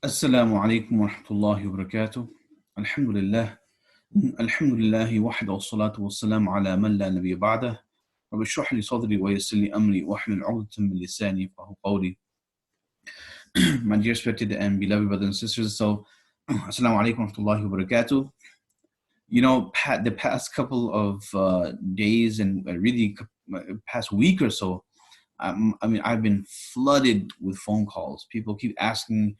Assalamu alaikum wa rahmatullahi wa barakatuh. Alhamdulillah. Alhamdulillah wahda wa salatu wa salam ala man la nabiyya ba'dah. Rabbi shrah li sadri wa yassir li amri wa hlul 'uqdatan min lisani yafqahu qawli. My dear respected and beloved brothers and sisters, so Assalamu alaikum wa rahmatullahi wa barakatuh. You know, the past couple of days and really past week or so, I've been flooded with phone calls. People keep asking,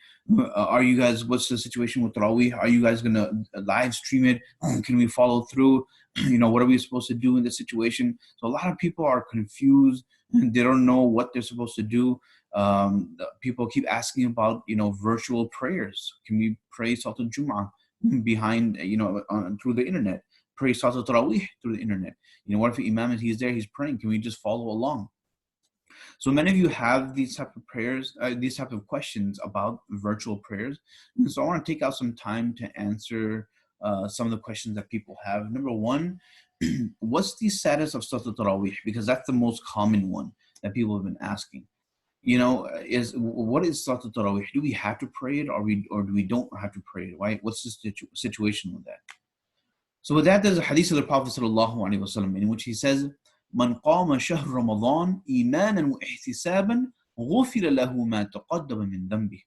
are you guys, what's the situation with Taraweeh? Are you guys going to live stream it? Can we follow through? You know, what are we supposed to do in this situation? So a lot of people are confused. They don't know what they're supposed to do. People keep asking about, virtual prayers. Can we pray Salatul Jum'ah behind, through the internet? Pray Salatul Taraweeh through the internet. What if the Imam, he's there, he's praying? Can we just follow along? So many of you have these type of prayers, these type of questions about virtual prayers. And so I want to take out some time to answer some of the questions that people have. Number one, what's the status of Salatul Taraweeh? Because that's the most common one that people have been asking. What is Salatul Taraweeh? Do we have to pray it, or do we don't have to pray it? Right? What's the situation with that? So with that, there's a hadith of the Prophet ﷺ in which he says, من قام شهر رمضان إيمانا واحتسابا غفر له ما تقدم من ذنبه.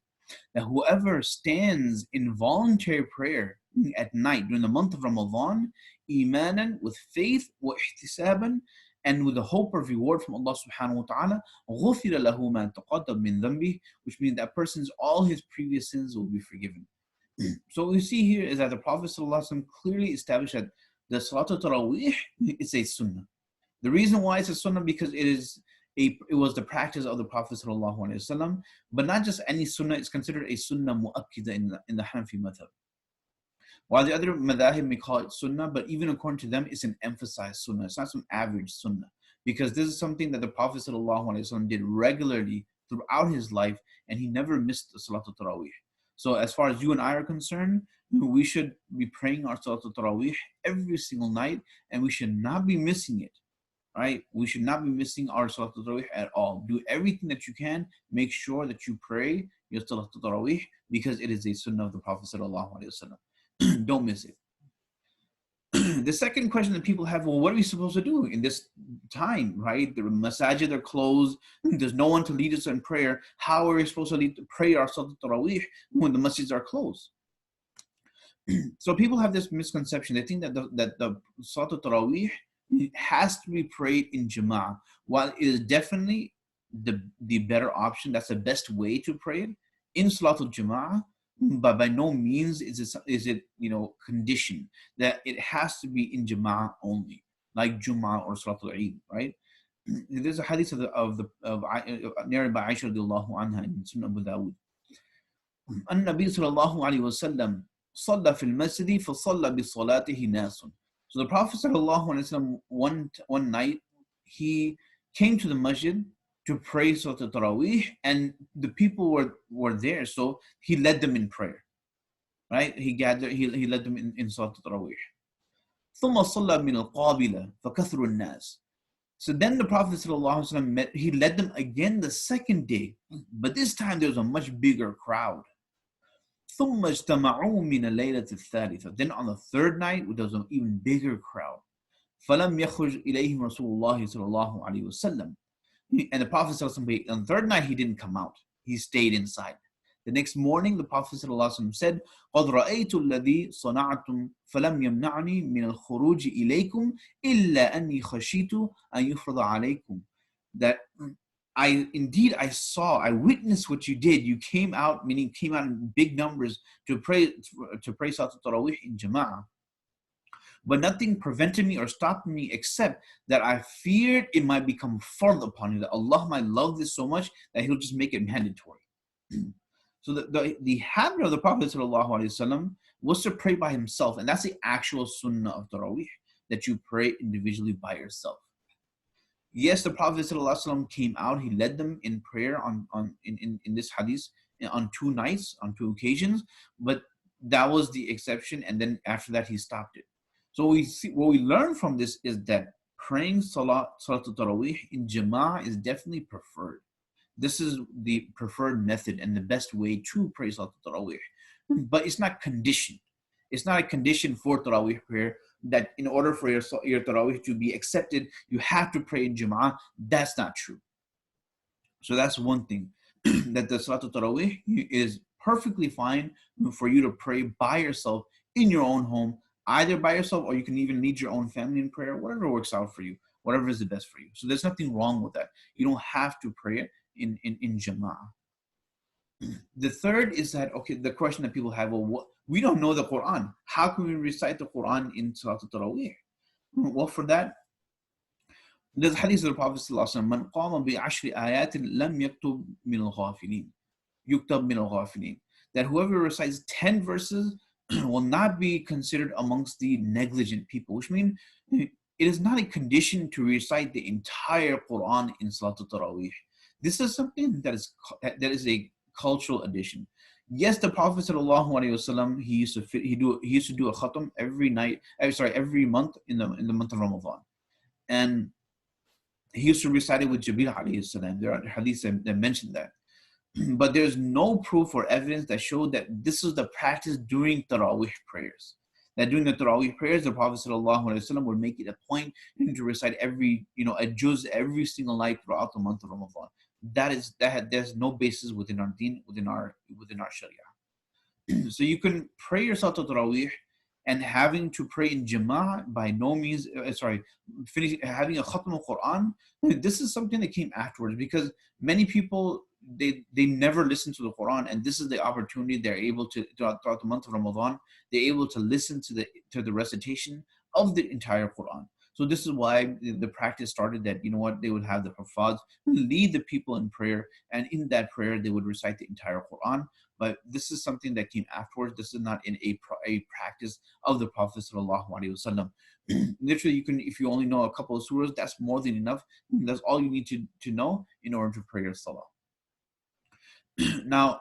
That whoever stands in voluntary prayer at night during the month of Ramadan, إيمانا, with faith, واحتسابا, and with the hope of reward from Allah subhanahu wa ta'ala, غفر له ما تقدم من ذنبه, which means that person's all his previous sins will be forgiven. So what we see here is that the Prophet ﷺ clearly established that the Salatul Taraweeh is a sunnah. The reason why it's a sunnah, because it was the practice of the Prophet ﷺ, but not just any sunnah. It's considered a sunnah mu'akkida in the Hanafi madhab. While the other madhahib may call it sunnah, but even according to them, it's an emphasized sunnah. It's not some average sunnah, because this is something that the Prophet ﷺ did regularly throughout his life, and he never missed the Salatul Taraweeh. So as far as you and I are concerned, we should be praying our Salatul Taraweeh every single night, and we should not be missing it. Right? We should not be missing our Salatul Taraweeh at all. Do everything that you can. Make sure that you pray your Salatul Taraweeh, because it is a sunnah of the Prophet ﷺ. Don't miss it. The second question that people have, well, what are we supposed to do in this time, right? The masajid are closed. There's no one to lead us in prayer. How are we supposed to pray our Salatul Taraweeh when the masjids are closed? So people have this misconception. They think that the Salatul Taraweeh has to be prayed in Jum'ah. While it is definitely the better option, that's the best way to pray it in Salatul Jum'ah, but by no means is it conditioned that it has to be in Jum'ah only, like Jum'ah or Salatul Eid, right? There's a hadith narrated by Aisha radiallahu anha in Sunnah Abu Dawud. النبي صلى الله عليه وسلم صلى في المسجد فصلى بصلاته ناس. So the Prophet ﷺ, one night, he came to the masjid to pray Salatul Taraweeh, and the people were there, so he led them in prayer. Right? He led them in Salatul Taraweeh. ثم صلى من القابلة فكثر الناس. So then the Prophet ﷺ he led them again the second day, but this time there was a much bigger crowd. ثم اجتمعوا من الليلة الثالثة. Then on the third night, there was an even bigger crowd. فلم يخرج إليهم رسول الله صلى الله عليه وسلم. And the Prophet ﷺ, on the third night, he didn't come out. He stayed inside. The next morning, the Prophet ﷺ said, قد رأيت الذي صنعتم فلم يمنعني من الخروج إليكم إلا أني خشيت أن يفرض عليكم. That I witnessed what you did. You came out, meaning came out in big numbers to pray Salatul Taraweeh in Jum'ah. But nothing prevented me or stopped me except that I feared it might become fard upon you, that Allah might love this so much that He'll just make it mandatory. So the habit of the Prophet ﷺ was to pray by himself, and that's the actual sunnah of Taraweeh, that you pray individually by yourself. Yes, the Prophet ﷺ came out, he led them in prayer in this hadith on 2 nights, on 2 occasions, but that was the exception, and then after that he stopped it. So what we learn from this is that praying Salatul Taraweeh in Jum'ah is definitely preferred. This is the preferred method and the best way to pray Salatul Taraweeh. But it's not conditioned. It's not a condition for Taraweeh prayer that in order for your Taraweeh to be accepted, you have to pray in Jum'ah. That's not true. So that's one thing, that the Salatul Taraweeh is perfectly fine for you to pray by yourself in your own home, either by yourself or you can even lead your own family in prayer, whatever works out for you, whatever is the best for you. So there's nothing wrong with that. You don't have to pray it in Jama'ah. The third is that, okay, the question that people have, well, we don't know the Quran. How can we recite the Quran in Salatul Taraweeh? Well, for that, there's a hadith of the Prophet ﷺ, "Man qama bi ashri ayatin lam yaktub min al-ghafilin, yuktab min al-ghafilin," that whoever recites 10 verses will not be considered amongst the negligent people, which means it is not a condition to recite the entire Quran in Salatul Taraweeh. This is something that is a cultural addition. Yes, the Prophet ﷺ, he used to do a khatam every month in the month of Ramadan, and he used to recite it with Jibreel alayhi salam. There are hadiths that mention that. But there's no proof or evidence that showed that this is the practice during Taraweeh prayers. That during the Taraweeh prayers, the Prophet ﷺ would make it a point to recite a juz every single night throughout the month of Ramadan. There's no basis within our deen, within our Sharia. So you can pray yourself to Taraweeh, and having to pray in Jum'ah by no means, having a khatm al-Quran, this is something that came afterwards, because many people, they never listen to the Quran, and this is the opportunity they're able to, throughout the month of Ramadan, they're able to listen to the recitation of the entire Quran. So this is why the practice started, that, they would have the Huffaz lead the people in prayer, and in that prayer they would recite the entire Quran. But this is something that came afterwards. This is not in a practice of the Prophet ﷺ. Literally, you can, if you only know a couple of surahs, that's more than enough. That's all you need to know in order to pray your salah. Now,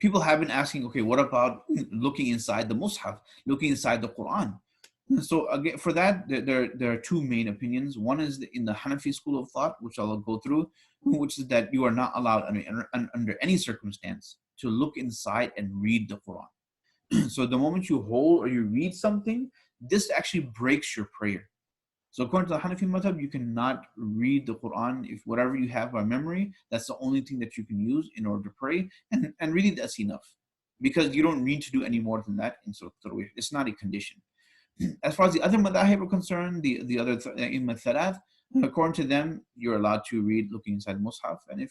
people have been asking, okay, what about looking inside the Mus'haf, looking inside the Quran? So again, for that, there are two main opinions. One is in the Hanafi school of thought, which I'll go through, which is that you are not allowed under any circumstance to look inside and read the Quran. So the moment you hold or you read something, this actually breaks your prayer. So according to the Hanafi madhab, you cannot read the Quran. If whatever you have by memory, that's the only thing that you can use in order to pray, and really that's enough, because you don't need to do any more than that in Surah Taraweeh. It's not a condition. As far as the other madahib are concerned, the other imam thalath, according to them, you're allowed to read looking inside the Mus'haf, and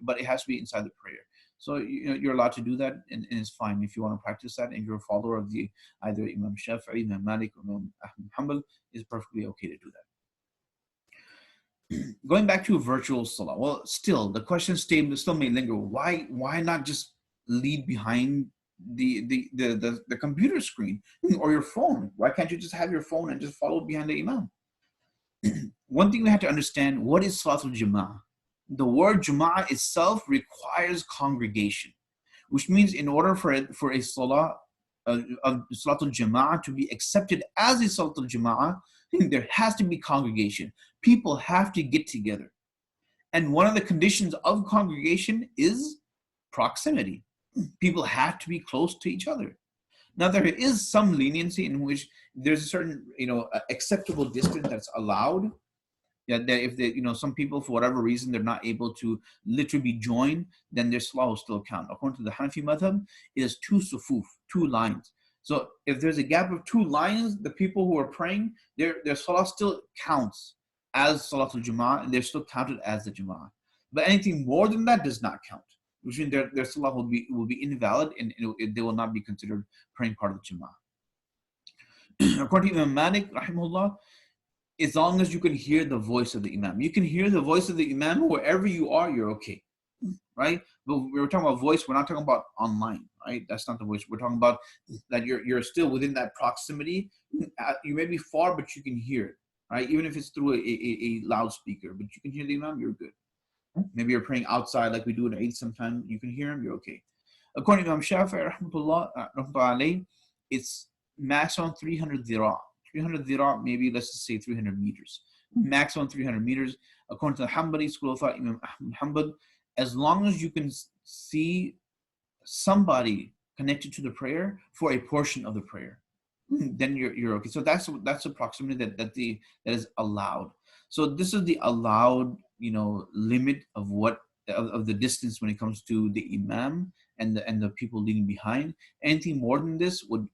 but it has to be inside the prayer. So you're allowed to do that, and it's fine if you want to practice that. And you're a follower of either Imam Shafi'i, Imam Malik, or Imam Hanbal, is perfectly okay to do that. Going back to virtual salah, well, still the question still may linger. Why not just lead behind the computer screen or your phone? Why can't you just have your phone and just follow behind the imam? One thing we have to understand, what is Salatul Jum'ah? The word Jum'ah itself requires congregation, which means in order for a salah of Salatul Jama'ah to be accepted as a Salatul Jama'ah, there has to be congregation. People have to get together. And one of the conditions of congregation is proximity. People have to be close to each other. Now, there is some leniency in which there's a certain, acceptable distance that's allowed. Yeah, that if some people, for whatever reason, they're not able to literally be joined, then their salah will still count. According to the Hanafi madhab, it is 2 sufuf, 2 lines. So if there's a gap of 2 lines, the people who are praying, their salah still counts as Salatul Jum'ah, and they're still counted as the Jum'ah. But anything more than that does not count, which means their salah will be invalid, and they will not be considered praying part of the Jum'ah. According to Imam Malik, rahimahullah, as long as you can hear the voice of the imam. You can hear the voice of the imam wherever you are, you're okay, right? But we're talking about voice, we're not talking about online, right? That's not the voice. We're talking about that you're still within that proximity. You may be far, but you can hear it, right? Even if it's through a loudspeaker, but you can hear the imam, you're good. Maybe you're praying outside like we do in Eid sometimes, you can hear him, you're okay. According to Imam Shafi'i, rahmatullah, it's maximum 300 dhira. 300 dhira, maybe let's just say 300 meters. Maximum 300 meters. According to the Hanbali school of thought, Imam Hanbal, as long as you can see somebody connected to the prayer for a portion of the prayer, then you're okay. So that's a proximity that is allowed. So this is the allowed, limit of of the distance when it comes to the imam and the people leading behind. Anything more than this would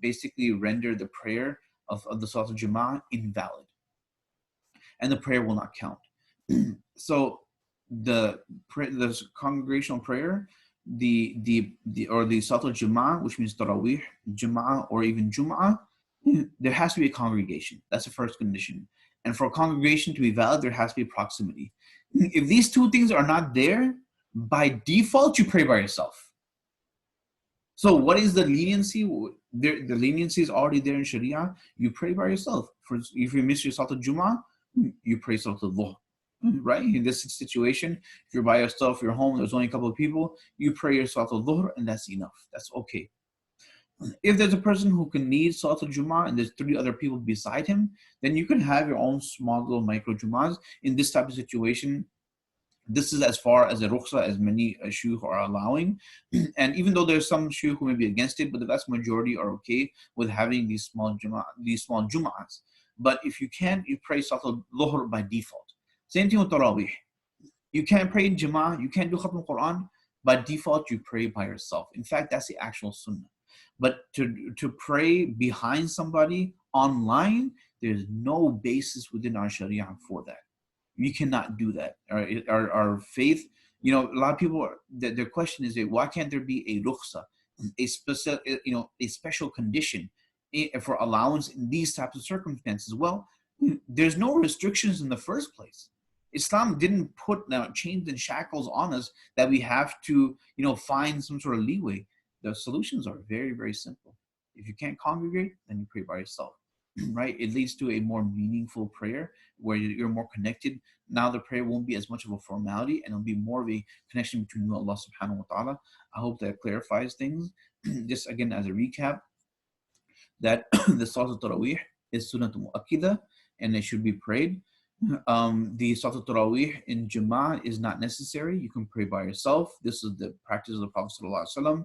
basically render the prayer of the Salat al-Jum'ah invalid, and the prayer will not count. So the congregational prayer, the Salat al-Jum'ah, which means Taraweeh, Jum'ah, or even Jum'ah, there has to be a congregation. That's the first condition. And for a congregation to be valid, there has to be proximity. If these two things are not there, by default, you pray by yourself. So what is the leniency? The leniency is already there in Sharia. You pray by yourself. If you miss your Salat al-Jum'ah, you pray Salat al-Dhuhr. Right? In this situation, if you're by yourself, you're home, there's only a couple of people, you pray your Salat al-Dhuhr, and that's enough. That's okay. If there's a person who can need Salat al-Jum'ah and there's 3 other people beside him, then you can have your own small little micro Jum'ahs. In this type of situation, this is as far as a rukhsa as many shuyukh are allowing. And even though there's some shuyukh who may be against it, but the vast majority are okay with having these small Jum'ahs. But if you can, you pray Salat al-Dhuhr by default. Same thing with Taraweeh. You can't pray in Jum'ah, you can't do Khatm al-Quran. By default, you pray by yourself. In fact, that's the actual sunnah. But to pray behind somebody online, there's no basis within our Sharia for that. You cannot do that. Our faith, a lot of people, their question is, why can't there be a rukhsa, a special condition for allowance in these types of circumstances? Well, there's no restrictions in the first place. Islam didn't put chains and shackles on us that we have to, find some sort of leeway. The solutions are very, very simple. If you can't congregate, then you pray by yourself, right? It leads to a more meaningful prayer where you're more connected. Now the prayer won't be as much of a formality, and it'll be more of a connection between you and Allah subhanahu wa ta'ala. I hope that clarifies things. Just again, as a recap, that the Salat al-Taraweeh is Sunnah Mu'akkida, and it should be prayed. The Salat al-Taraweeh in Jum'ah is not necessary. You can pray by yourself. This is the practice of the Prophet ﷺ.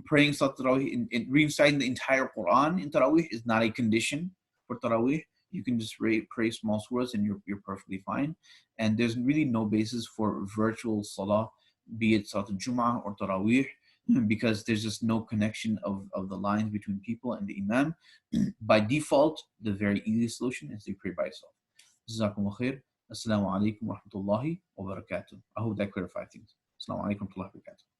Praying Salat al-Taraweeh and reciting the entire Quran in Taraweeh is not a condition for Taraweeh. You can just pray small surahs and you're perfectly fine. And there's really no basis for virtual salah, be it Salat al-Jum'ah or Taraweeh, because there's just no connection of the lines between people and the Imam. By default, the very easy solution is to pray by yourself. Jazakumullah khair. Assalamu alaikum wa rahmatullahi wa barakatuh. I hope that clarified things. Assalamu alaikum wa rahmatullahi wa barakatuh.